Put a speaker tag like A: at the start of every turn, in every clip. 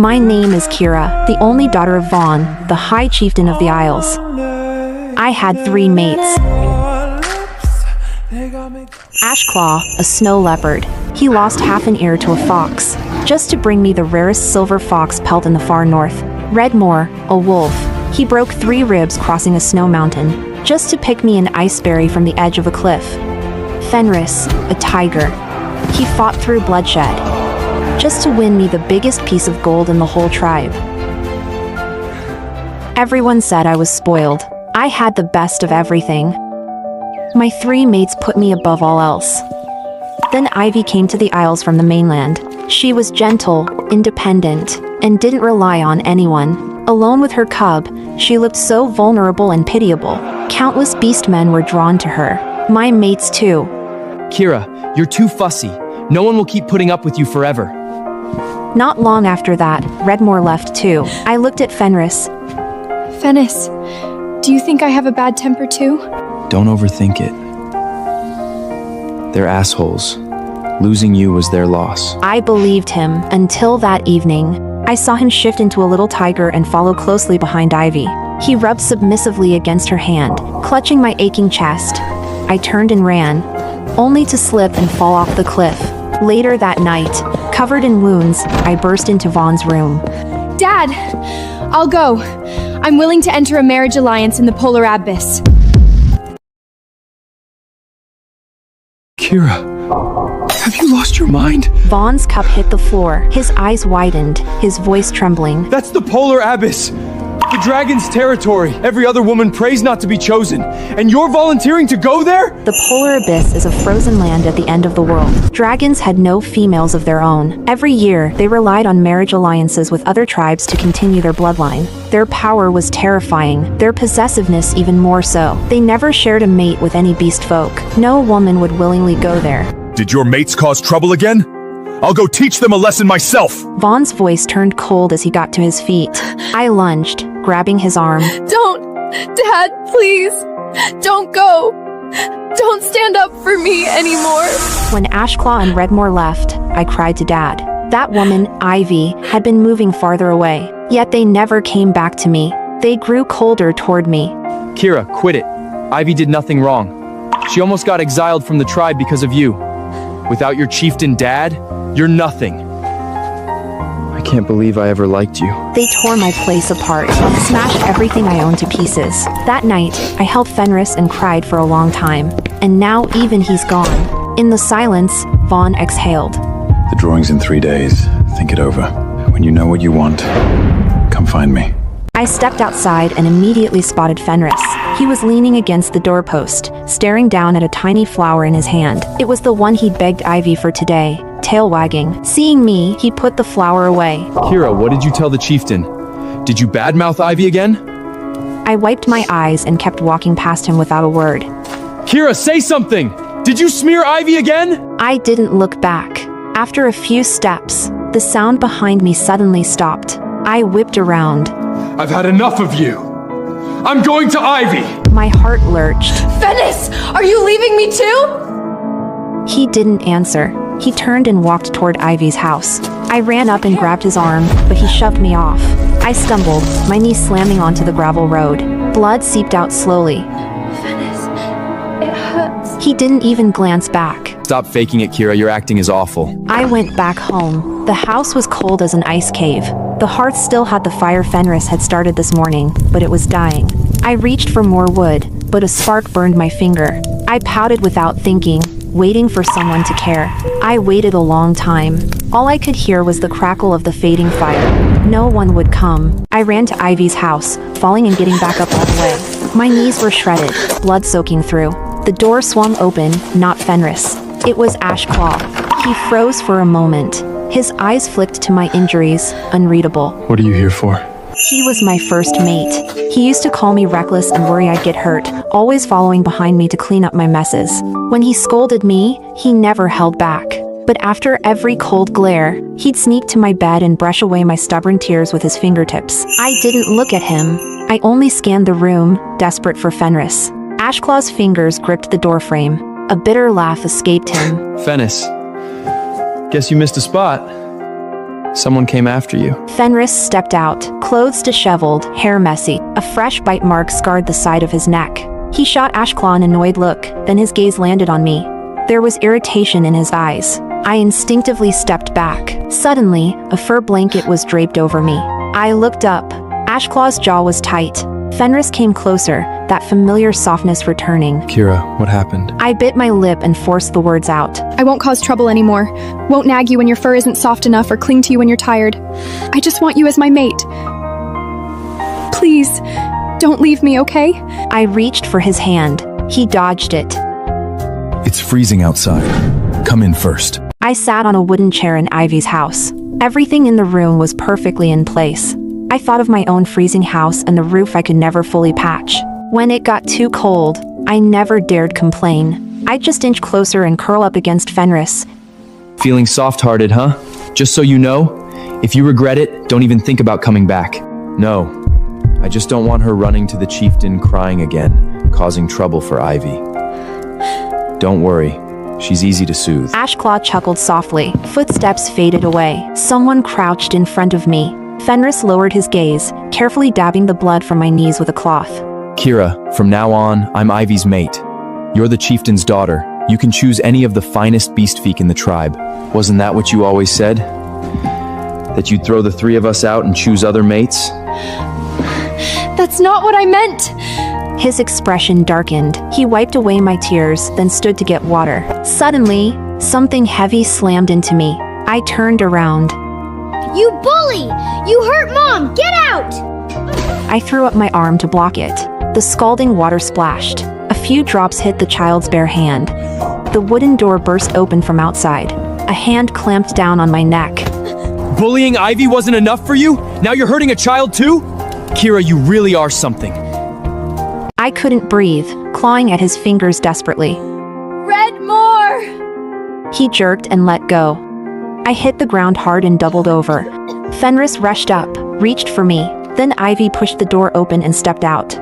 A: My name is Kira, the only daughter of Vaughn, the High Chieftain of the Isles. I had 3 mates. Ashclaw, a snow leopard. He lost half an ear to a fox, just to bring me the rarest silver fox pelt in the far north. Redmore, a wolf. He broke 3 ribs crossing a snow mountain, just to pick me an iceberry from the edge of a cliff. Fenris, a tiger. He fought through bloodshed, just to win me the biggest piece of gold in the whole tribe. Everyone said I was spoiled. I had the best of everything. My 3 mates put me above all else. Then Ivy came to the Isles from the mainland. She was gentle, independent, and didn't rely on anyone. Alone with her cub, she looked so vulnerable and pitiable. Countless beastmen were drawn to her. My mates too.
B: Kira, you're too fussy. No one will keep putting up with you forever.
A: Not long after that, Redmore left too. I looked at Fenris.
C: Fenris, do you think I have a bad temper too?
D: Don't overthink it. They're assholes. Losing you was their loss.
A: I believed him until that evening. I saw him shift into a little tiger and follow closely behind Ivy. He rubbed submissively against her hand, clutching my aching chest. I turned and ran, only to slip and fall off the cliff. Later that night, covered in wounds, I burst into Vaughn's room.
C: Dad, I'll go. I'm willing to enter a marriage alliance in the polar abyss.
D: Kira, have you lost your mind?
A: Vaughn's cup hit the floor, his eyes widened, his voice trembling.
B: That's the polar abyss! The dragon's territory. Every other woman prays not to be chosen. And you're volunteering to go there?
A: The polar abyss is a frozen land at the end of the world. Dragons had no females of their own. Every year, they relied on marriage alliances with other tribes to continue their bloodline. Their power was terrifying, their possessiveness even more so. They never shared a mate with any beast folk. No woman would willingly go there.
E: Did your mates cause trouble again? I'll go teach them a lesson myself!
A: Vaughn's voice turned cold as he got to his feet. I lunged, grabbing his arm.
C: Don't! Dad, please! Don't go! Don't stand up for me anymore!
A: When Ashclaw and Redmore left, I cried to Dad. That woman, Ivy, had been moving farther away, yet they never came back to me. They grew colder toward me.
B: Kira, quit it. Ivy did nothing wrong. She almost got exiled from the tribe because of you. Without your chieftain dad, you're nothing.
D: I can't believe I ever liked you.
A: They tore my place apart, smashed everything I owned to pieces. That night, I held Fenris and cried for a long time. And now even he's gone. In the silence, Vaughn exhaled.
F: The drawing's in 3 days. Think it over. When you know what you want, come find me.
A: I stepped outside and immediately spotted Fenris. He was leaning against the doorpost, staring down at a tiny flower in his hand. It was the one he'd begged Ivy for today, tail wagging. Seeing me, he put the flower away.
B: Kira, what did you tell the chieftain? Did you badmouth Ivy again?
A: I wiped my eyes and kept walking past him without a word.
B: Kira, say something! Did you smear Ivy again?
A: I didn't look back. After a few steps, the sound behind me suddenly stopped. I whipped around.
E: I've had enough of you! I'm going to Ivy!
A: My heart lurched.
C: Fenris! Are you leaving me too?
A: He didn't answer. He turned and walked toward Ivy's house. I ran up and grabbed his arm, but he shoved me off. I stumbled, my knee slamming onto the gravel road. Blood seeped out slowly.
C: Fenris, it hurts.
A: He didn't even glance back.
B: Stop faking it, Kira. Your acting is awful.
A: I went back home. The house was cold as an ice cave. The hearth still had the fire Fenris had started this morning, but it was dying. I reached for more wood, but a spark burned my finger. I pouted without thinking, waiting for someone to care. I waited a long time. All I could hear was the crackle of the fading fire. No one would come. I ran to Ivy's house, falling and getting back up all the way. My knees were shredded, blood soaking through. The door swung open, not Fenris. It was Ashclaw. He froze for a moment. His eyes flicked to my injuries, unreadable.
D: What are you here for?
A: He was my first mate. He used to call me reckless and worry I'd get hurt, always following behind me to clean up my messes. When he scolded me, he never held back. But after every cold glare, he'd sneak to my bed and brush away my stubborn tears with his fingertips. I didn't look at him. I only scanned the room, desperate for Fenris. Ashclaw's fingers gripped the doorframe. A bitter laugh escaped him.
B: Fenris. Guess you missed a spot.
D: Someone came after you.
A: Fenris stepped out, clothes disheveled, hair messy. A fresh bite mark scarred the side of his neck. He shot Ashclaw an annoyed look, then his gaze landed on me. There was irritation in his eyes. I instinctively stepped back. Suddenly, a fur blanket was draped over me. I looked up. Ashclaw's jaw was tight. Fenris came closer, that familiar softness returning.
D: Kira, what happened?
A: I bit my lip and forced the words out.
C: I won't cause trouble anymore. Won't nag you when your fur isn't soft enough or cling to you when you're tired. I just want you as my mate. Please, don't leave me, okay?
A: I reached for his hand. He dodged it.
E: It's freezing outside. Come in first.
A: I sat on a wooden chair in Ivy's house. Everything in the room was perfectly in place. I thought of my own freezing house and the roof I could never fully patch. When it got too cold, I never dared complain. I'd just inch closer and curl up against Fenris.
B: Feeling soft-hearted, huh? Just so you know, if you regret it, don't even think about coming back. No, I just don't want her running to the chieftain crying again, causing trouble for Ivy. Don't worry, she's easy to soothe.
A: Ashclaw chuckled softly. Footsteps faded away. Someone crouched in front of me. Fenris lowered his gaze, carefully dabbing the blood from my knees with a cloth.
B: Kira, from now on, I'm Ivy's mate. You're the chieftain's daughter. You can choose any of the finest beastfeek in the tribe. Wasn't that what you always said? That you'd throw the three of us out and choose other mates?
C: That's not what I meant!
A: His expression darkened. He wiped away my tears, then stood to get water. Suddenly, something heavy slammed into me. I turned around.
G: You bully! You hurt Mom! Get out!
A: I threw up my arm to block it. The scalding water splashed. A few drops hit the child's bare hand. The wooden door burst open from outside. A hand clamped down on my neck.
B: Bullying Ivy wasn't enough for you? Now you're hurting a child too? Kira, you really are something.
A: I couldn't breathe, clawing at his fingers desperately.
G: Red more!
A: He jerked and let go. I hit the ground hard and doubled over. Fenris rushed up, reached for me, then Ivy pushed the door open and stepped out.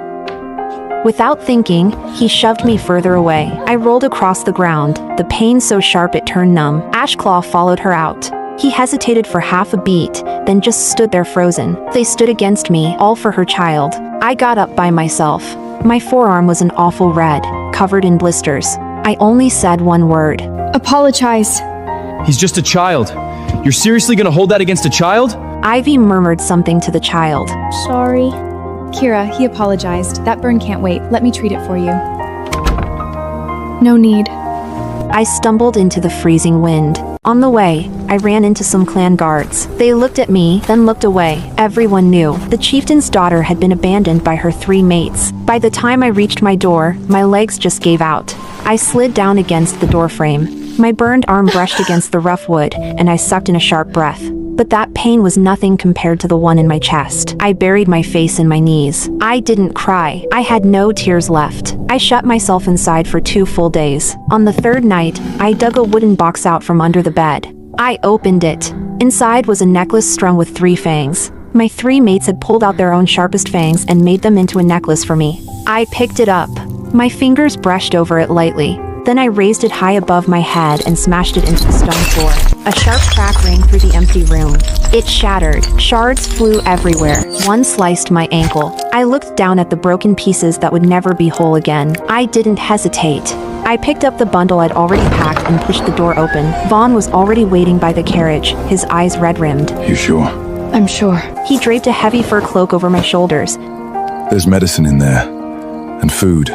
A: Without thinking, he shoved me further away. I rolled across the ground, the pain so sharp it turned numb. Ashclaw followed her out. He hesitated for half a beat, then just stood there frozen. They stood against me, all for her child. I got up by myself. My forearm was an awful red, covered in blisters. I only said one word.
C: Apologize.
B: He's just a child. You're seriously gonna hold that against a child?
A: Ivy murmured something to the child.
G: Sorry.
H: Kira, he apologized. That burn can't wait. Let me treat it for you.
C: No need.
A: I stumbled into the freezing wind. On the way, I ran into some clan guards. They looked at me, then looked away. Everyone knew. The chieftain's daughter had been abandoned by her three mates. By the time I reached my door, my legs just gave out. I slid down against the doorframe. My burned arm brushed against the rough wood, and I sucked in a sharp breath. But that pain was nothing compared to the one in my chest. I buried my face in my knees. I didn't cry. I had no tears left. I shut myself inside for 2 full days. On the third night, I dug a wooden box out from under the bed. I opened it. Inside was a necklace strung with 3 fangs. My 3 mates had pulled out their own sharpest fangs and made them into a necklace for me. I picked it up. My fingers brushed over it lightly. Then I raised it high above my head and smashed it into the stone floor. A sharp crack rang through the empty room. It shattered. Shards flew everywhere. One sliced my ankle. I looked down at the broken pieces that would never be whole again. I didn't hesitate. I picked up the bundle I'd already packed and pushed the door open. Vaughn was already waiting by the carriage, his eyes red-rimmed.
F: You sure?
C: I'm sure.
A: He draped a heavy fur cloak over my shoulders.
F: There's medicine in there. And food.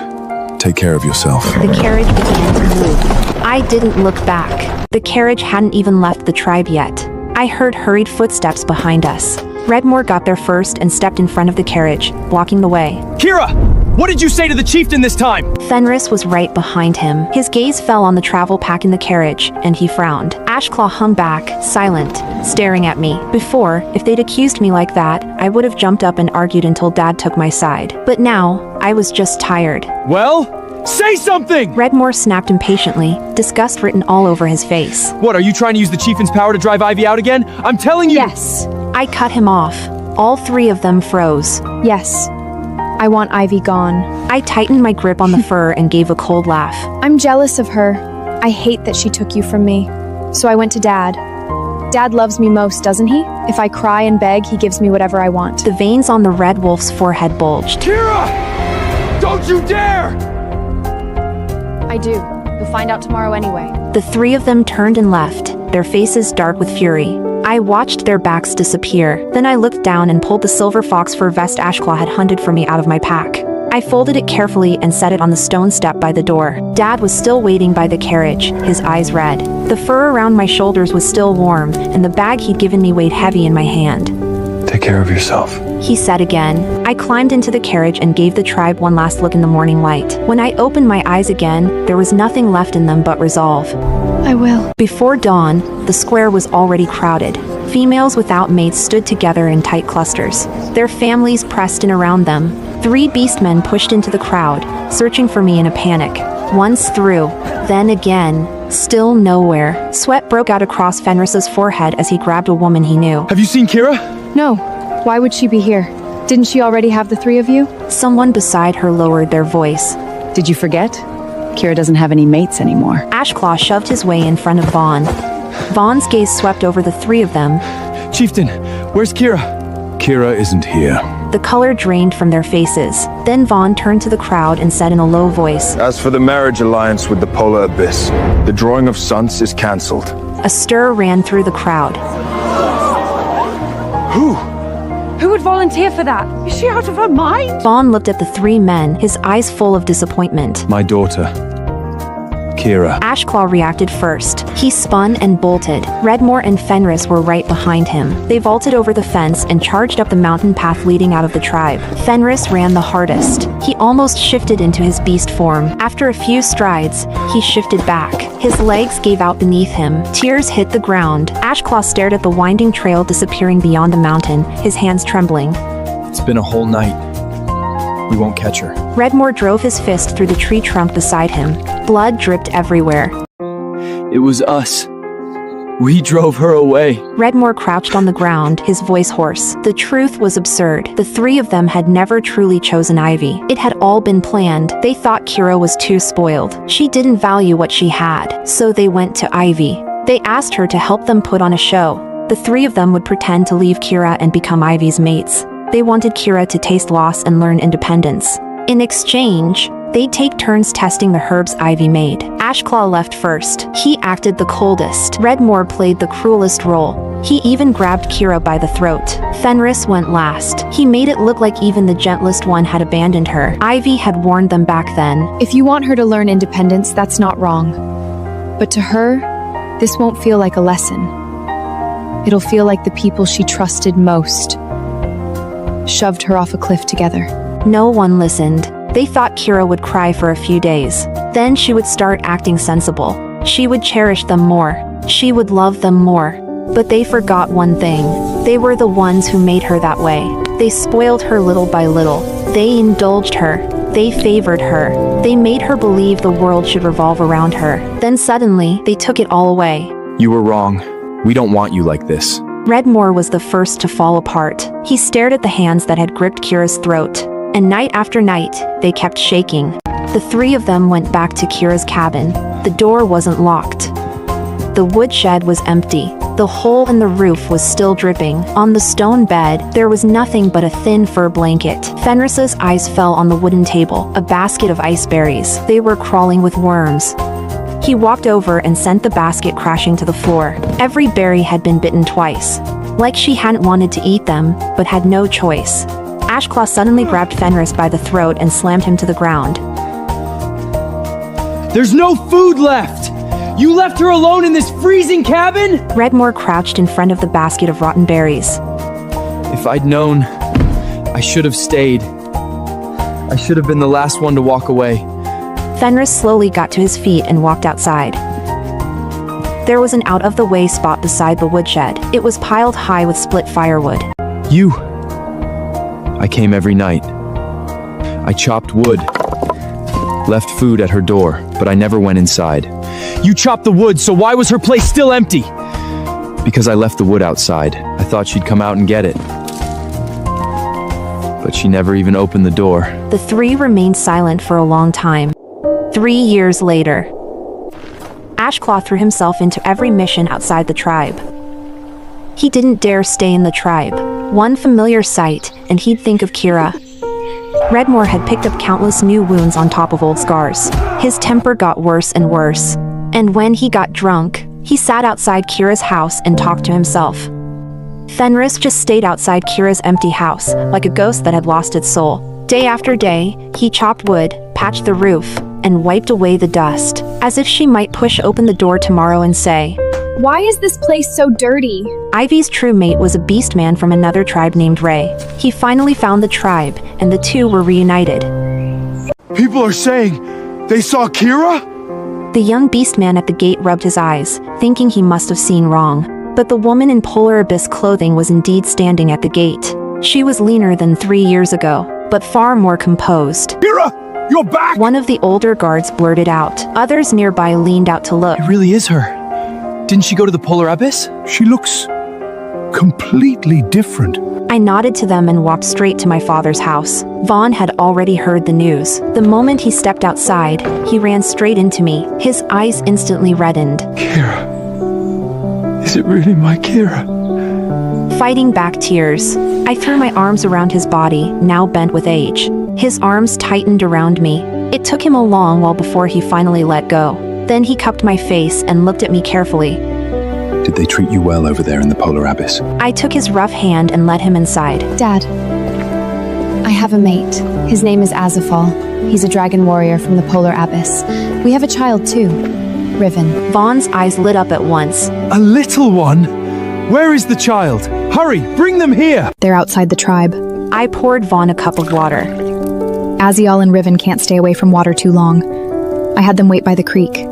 F: Take care of yourself.
A: The carriage began to move. I didn't look back. The carriage hadn't even left the tribe yet. I heard hurried footsteps behind us. Redmore got there first and stepped in front of the carriage, blocking the way.
B: Kira! What did you say to the chieftain this time?
A: Fenris was right behind him. His gaze fell on the travel pack in the carriage, and he frowned. Ashclaw hung back, silent, staring at me. Before, if they'd accused me like that, I would have jumped up and argued until Dad took my side. But now, I was just tired.
B: Well, say something!
A: Redmore snapped impatiently, disgust written all over his face.
B: What, are you trying to use the chieftain's power to drive Ivy out again? I'm telling you—
C: Yes.
A: I cut him off. All 3 of them froze.
C: Yes. I want Ivy gone.
A: I tightened my grip on the fur and gave a cold laugh.
C: I'm jealous of her. I hate that she took you from me. So I went to Dad.
H: Dad loves me most, doesn't he? If I cry and beg, he gives me whatever I want.
A: The veins on the red wolf's forehead bulged.
E: Kira! Don't you dare!
H: I do. You'll find out tomorrow anyway.
A: The three of them turned and left, their faces dark with fury. I watched their backs disappear. Then I looked down and pulled the silver fox fur vest Ashclaw had hunted for me out of my pack. I folded it carefully and set it on the stone step by the door. Dad was still waiting by the carriage, his eyes red. The fur around my shoulders was still warm, and the bag he'd given me weighed heavy in my hand.
F: Take care of yourself.
A: He said again. I climbed into the carriage and gave the tribe one last look in the morning light. When I opened my eyes again, there was nothing left in them but resolve.
H: I will.
A: Before dawn, the square was already crowded. Females without mates stood together in tight clusters. Their families pressed in around them. 3 beastmen pushed into the crowd, searching for me in a panic. Once through, then again, still nowhere. Sweat broke out across Fenris's forehead as he grabbed a woman he knew.
E: Have you seen Kira?
H: No. Why would she be here? Didn't she already have the 3 of you?
A: Someone beside her lowered their voice.
I: Did you forget? Kira doesn't have any mates anymore.
A: Ashclaw shoved his way in front of Vaughn. Vaughn's gaze swept over the 3 of them.
E: Chieftain, where's Kira?
F: Kira isn't here.
A: The color drained from their faces. Then Vaughn turned to the crowd and said in a low voice,
J: As for the marriage alliance with the Polar Abyss, the drawing of sons is cancelled.
A: A stir ran through the crowd.
I: Who would volunteer for that? Is she out of her mind?
A: Vaughn looked at the 3 men, his eyes full of disappointment.
F: My daughter, Kira.
A: Ashclaw reacted first. He spun and bolted. Redmore and Fenris were right behind him. They vaulted over the fence and charged up the mountain path leading out of the tribe. Fenris ran the hardest. He almost shifted into his beast form. After a few strides, he shifted back. His legs gave out beneath him. Tears hit the ground. Ashclaw stared at the winding trail disappearing beyond the mountain, his hands trembling.
B: It's been a whole night. We won't catch her.
A: Redmore drove his fist through the tree trunk beside him. Blood dripped everywhere.
B: It was us. We drove her away.
A: Redmore crouched on the ground, his voice hoarse. The truth was absurd. The 3 of them had never truly chosen Ivy. It had all been planned. They thought Kira was too spoiled. She didn't value what she had, so they went to Ivy. They asked her to help them put on a show. The 3 of them would pretend to leave Kira and become Ivy's mates. They wanted Kira to taste loss and learn independence. In exchange, they'd take turns testing the herbs Ivy made. Ashclaw left first. He acted the coldest. Redmore played the cruelest role. He even grabbed Kira by the throat. Fenris went last. He made it look like even the gentlest one had abandoned her. Ivy had warned them back then.
H: If you want her to learn independence, that's not wrong. But to her, this won't feel like a lesson. It'll feel like the people she trusted most shoved her off a cliff together.
A: No one listened. They thought Kira would cry for a few days. Then she would start acting sensible. She would cherish them more. She would love them more. But they forgot one thing. They were the ones who made her that way. They spoiled her little by little. They indulged her. They favored her. They made her believe the world should revolve around her. Then suddenly, they took it all away.
B: You were wrong. We don't want you like this.
A: Redmore was the first to fall apart. He stared at the hands that had gripped Kira's throat. And night after night, they kept shaking. The 3 of them went back to Kira's cabin. The door wasn't locked. The woodshed was empty. The hole in the roof was still dripping. On the stone bed, there was nothing but a thin fur blanket. Fenris's eyes fell on the wooden table, a basket of ice berries. They were crawling with worms. He walked over and sent the basket crashing to the floor. Every berry had been bitten twice. Like she hadn't wanted to eat them, but had no choice. Ashclaw suddenly grabbed Fenris by the throat and slammed him to the ground.
B: There's no food left! You left her alone in this freezing cabin?
A: Redmore crouched in front of the basket of rotten berries.
B: If I'd known, I should have stayed. I should have been the last one to walk away.
A: Fenris slowly got to his feet and walked outside. There was an out-of-the-way spot beside the woodshed. It was piled high with split firewood.
B: You. I came every night. I chopped wood. Left food at her door, but I never went inside. You chopped the wood, so why was her place still empty? Because I left the wood outside. I thought she'd come out and get it. But she never even opened the door.
A: The 3 remained silent for a long time. 3 years later, Ashclaw threw himself into every mission outside the tribe. He didn't dare stay in the tribe. One familiar sight, and he'd think of Kira. Redmore had picked up countless new wounds on top of old scars. His temper got worse and worse. And when he got drunk, he sat outside Kira's house and talked to himself. Fenris just stayed outside Kira's empty house, like a ghost that had lost its soul. Day after day, he chopped wood, patched the roof, and wiped away the dust, as if she might push open the door tomorrow and say,
K: "Why is this place so dirty?"
A: Ivy's true mate was a beast man from another tribe named Ray. He finally found the tribe, and the two were reunited.
E: People are saying they saw Kira?
A: The young beast man at the gate rubbed his eyes, thinking he must have seen wrong. But the woman in polar abyss clothing was indeed standing at the gate. She was leaner than 3 years ago, but far more composed.
E: Kira, you're back!
A: One of the older guards blurted out. Others nearby leaned out to look.
D: It really is her. Didn't she go to the polar abyss?
E: She looks completely different.
A: I nodded to them and walked straight to my father's house. Vaughn had already heard the news. The moment he stepped outside, he ran straight into me. His eyes instantly reddened.
E: Kira. Is it really my Kira?
A: Fighting back tears, I threw my arms around his body, now bent with age. His arms tightened around me. It took him a long while before he finally let go. Then he cupped my face and looked at me carefully.
F: Did they treat you well over there in the polar abyss?
A: I took his rough hand and led him inside.
H: Dad, I have a mate. His name is Azafal. He's a dragon warrior from the polar abyss. We have a child too, Riven.
A: Vaughn's eyes lit up at once.
E: A little one? Where is the child? Hurry, bring them here!
H: They're outside the tribe.
A: I poured Vaughn a cup of water.
H: Aziel and Riven can't stay away from water too long. I had them wait by the creek.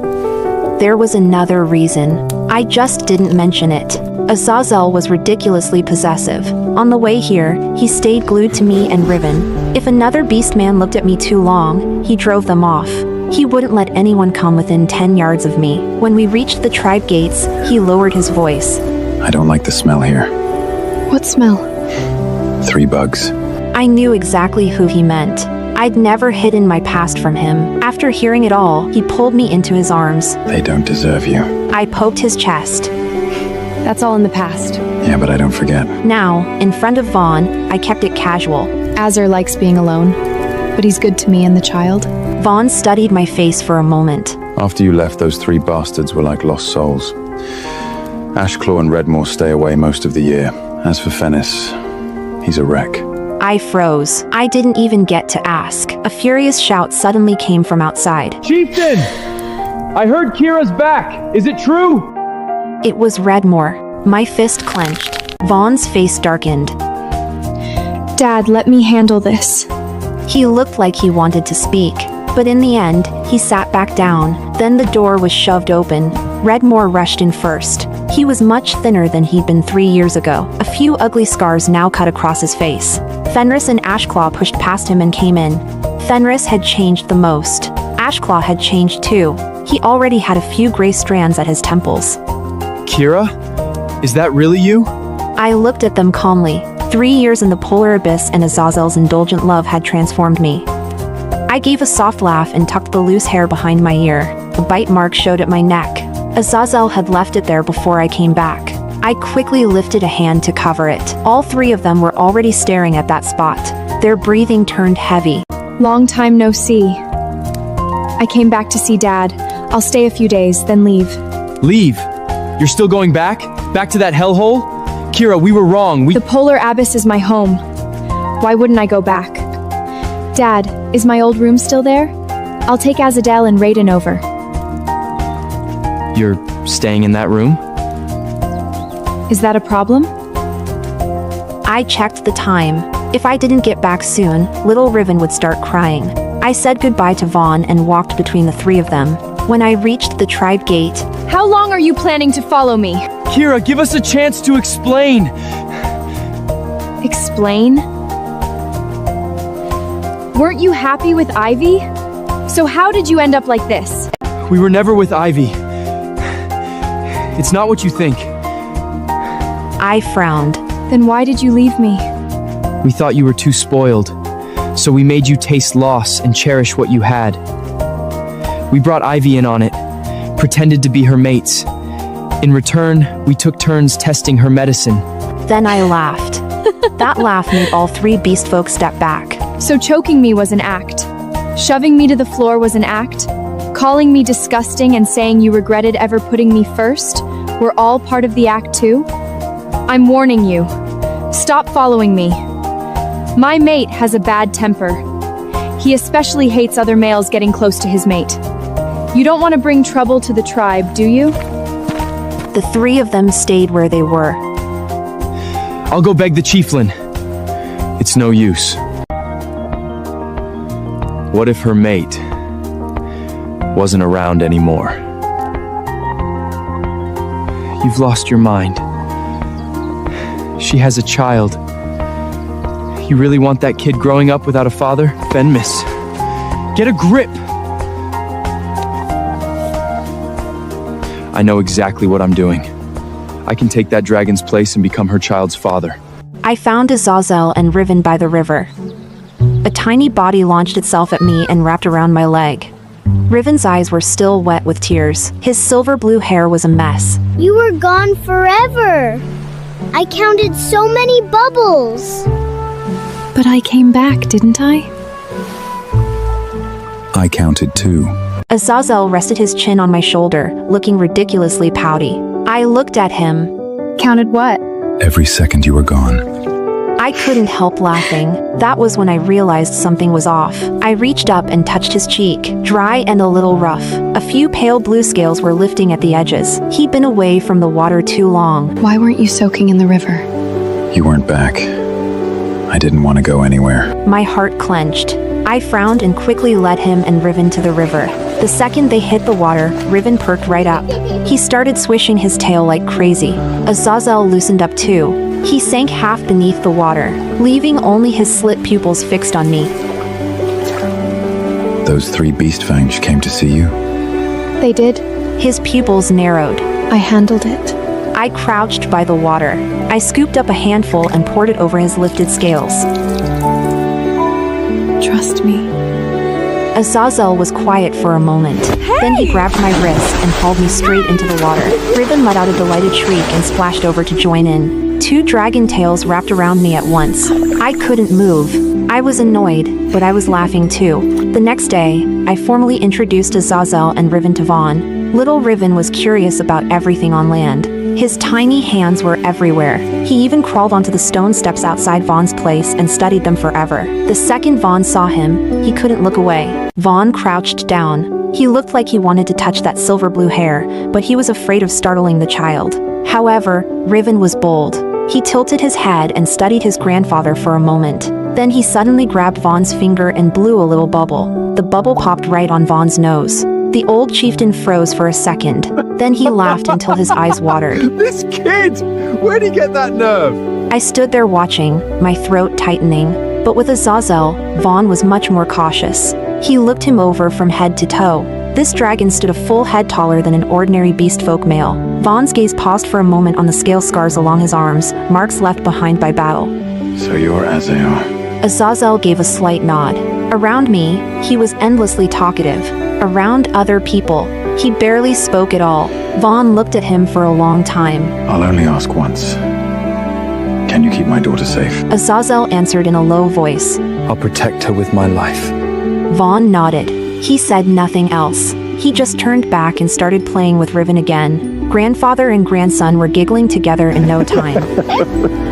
A: There was another reason. I just didn't mention it. Azazel was ridiculously possessive. On the way here, he stayed glued to me and Riven. If another beast man looked at me too long, he drove them off. He wouldn't let anyone come within 10 yards of me. When we reached the tribe gates, he lowered his voice.
F: I don't like the smell here.
H: What smell?
F: 3 bugs.
A: I knew exactly who he meant. I'd never hidden my past from him. After hearing it all, he pulled me into his arms.
F: They don't deserve you.
A: I poked his chest.
H: That's all in the past.
F: Yeah, but I don't forget.
A: Now, in front of Vaughn, I kept it casual.
H: Azar likes being alone, but he's good to me and the child.
A: Vaughn studied my face for a moment.
F: After you left, those 3 bastards were like lost souls. Ashclaw and Redmore stay away most of the year. As for Fenris, he's a wreck.
A: I froze. I didn't even get to ask. A furious shout suddenly came from outside.
B: Chieftain! I heard Kira's back. Is it true?
A: It was Redmore. My fist clenched. Vaughn's face darkened.
H: Dad, let me handle this.
A: He looked like he wanted to speak, but in the end, he sat back down. Then the door was shoved open. Redmore rushed in first. He was much thinner than he'd been 3 years ago. A few ugly scars now cut across his face. Fenris and Ashclaw pushed past him and came in. Fenris had changed the most. Ashclaw had changed too. He already had a few gray strands at his temples.
D: Kira? Is that really you?
A: I looked at them calmly. 3 years in the polar abyss and Azazel's indulgent love had transformed me. I gave a soft laugh and tucked the loose hair behind my ear. A bite mark showed at my neck. Azazel had left it there before I came back. I quickly lifted a hand to cover it. All 3 of them were already staring at that spot. Their breathing turned heavy.
H: Long time no see. I came back to see Dad. I'll stay a few days, then leave.
D: Leave? You're still going back? Back to that hellhole? Kira, we were wrong.
H: The polar abyss is my home. Why wouldn't I go back? Dad, is my old room still there? I'll take Azadel and Raiden over.
D: You're staying in that room?
H: Is that a problem?
A: I checked the time. If I didn't get back soon, little Riven would start crying. I said goodbye to Vaughn and walked between the 3 of them. When I reached the tribe gate...
K: How long are you planning to follow me?
D: Kira, give us a chance to explain!
K: Explain? Weren't you happy with Ivy? So how did you end up like this?
D: We were never with Ivy. It's not what you think.
A: I frowned.
H: Then why did you leave me?
D: We thought you were too spoiled, so we made you taste loss and cherish what you had. We brought Ivy in on it, pretended to be her mates.
B: In return, we took turns testing her medicine.
A: Then I laughed. That laugh made all three beast folk step back.
K: So choking me was an act. Shoving me to the floor was an act. Calling me disgusting and saying you regretted ever putting me first were all part of the act too? I'm warning you. Stop following me. My mate has a bad temper. He especially hates other males getting close to his mate. You don't want to bring trouble to the tribe, do you?
A: The three of them stayed where they were.
B: I'll go beg the chieftain. It's no use. What if her mate wasn't around anymore? You've lost your mind. She has a child. You really want that kid growing up without a father? Fenmis, get a grip! I know exactly what I'm doing. I can take that dragon's place and become her child's father.
A: I found Azazel and Riven by the river. A tiny body launched itself at me and wrapped around my leg. Riven's eyes were still wet with tears. His silver blue hair was a mess.
G: You were gone forever. I counted so many bubbles.
H: But I came back, didn't I?
F: I counted too.
A: Azazel rested his chin on my shoulder, looking ridiculously pouty. I looked at him.
H: Counted what?
F: Every second you were gone.
A: I couldn't help laughing. That was when I realized something was off. I reached up and touched his cheek, dry and a little rough. A few pale blue scales were lifting at the edges. He'd been away from the water too long.
H: Why weren't you soaking in the river?
F: You weren't back. I didn't want to go anywhere.
A: My heart clenched. I frowned and quickly led him and Riven to the river. The second they hit the water, Riven perked right up. He started swishing his tail like crazy. Azazel loosened up too. He sank half beneath the water, leaving only his slit pupils fixed on me.
F: Those three beast fangs came to see you?
H: They did.
A: His pupils narrowed.
H: I handled it.
A: I crouched by the water. I scooped up a handful and poured it over his lifted scales.
H: Trust me.
A: Azazel was quiet for a moment. Then he grabbed my wrist and hauled me straight into the water. Riven let out a delighted shriek and splashed over to join in. Two dragon tails wrapped around me at once. I couldn't move. I was annoyed, but I was laughing too. The next day, I formally introduced Azazel and Riven to Vaughn. Little Riven was curious about everything on land. His tiny hands were everywhere. He even crawled onto the stone steps outside Vaughn's place and studied them forever. The second Vaughn saw him, he couldn't look away. Vaughn crouched down. He looked like he wanted to touch that silver blue hair, but he was afraid of startling the child. However, Riven was bold. He tilted his head and studied his grandfather for a moment. Then he suddenly grabbed Vaughn's finger and blew a little bubble. The bubble popped right on Vaughn's nose. The old chieftain froze for a second. Then he laughed until his eyes watered.
E: This kid! Where'd he get that nerve?
A: I stood there watching, my throat tightening. But with Azazel, Vaughn was much more cautious. He looked him over from head to toe. This dragon stood a full head taller than an ordinary beast folk male. Vaughn's gaze paused for a moment on the scale scars along his arms, marks left behind by battle.
F: So you're Azazel.
A: Azazel gave a slight nod. Around me, he was endlessly talkative. Around other people, he barely spoke at all. Vaughn looked at him for a long time.
F: I'll only ask once. Can you keep my daughter safe?
A: Azazel answered in a low voice.
E: I'll protect her with my life.
A: Vaughn nodded. He said nothing else. He just turned back and started playing with Riven again. Grandfather and grandson were giggling together in no time.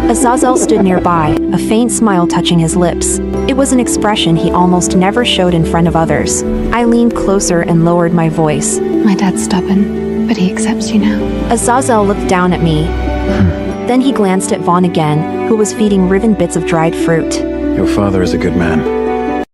A: Azazel stood nearby, a faint smile touching his lips. It was an expression he almost never showed in front of others. I leaned closer and lowered my voice.
H: My dad's stubborn, but he accepts you now.
A: Azazel looked down at me. Then he glanced at Vaughn again, who was feeding Riven bits of dried fruit.
F: Your father is a good man.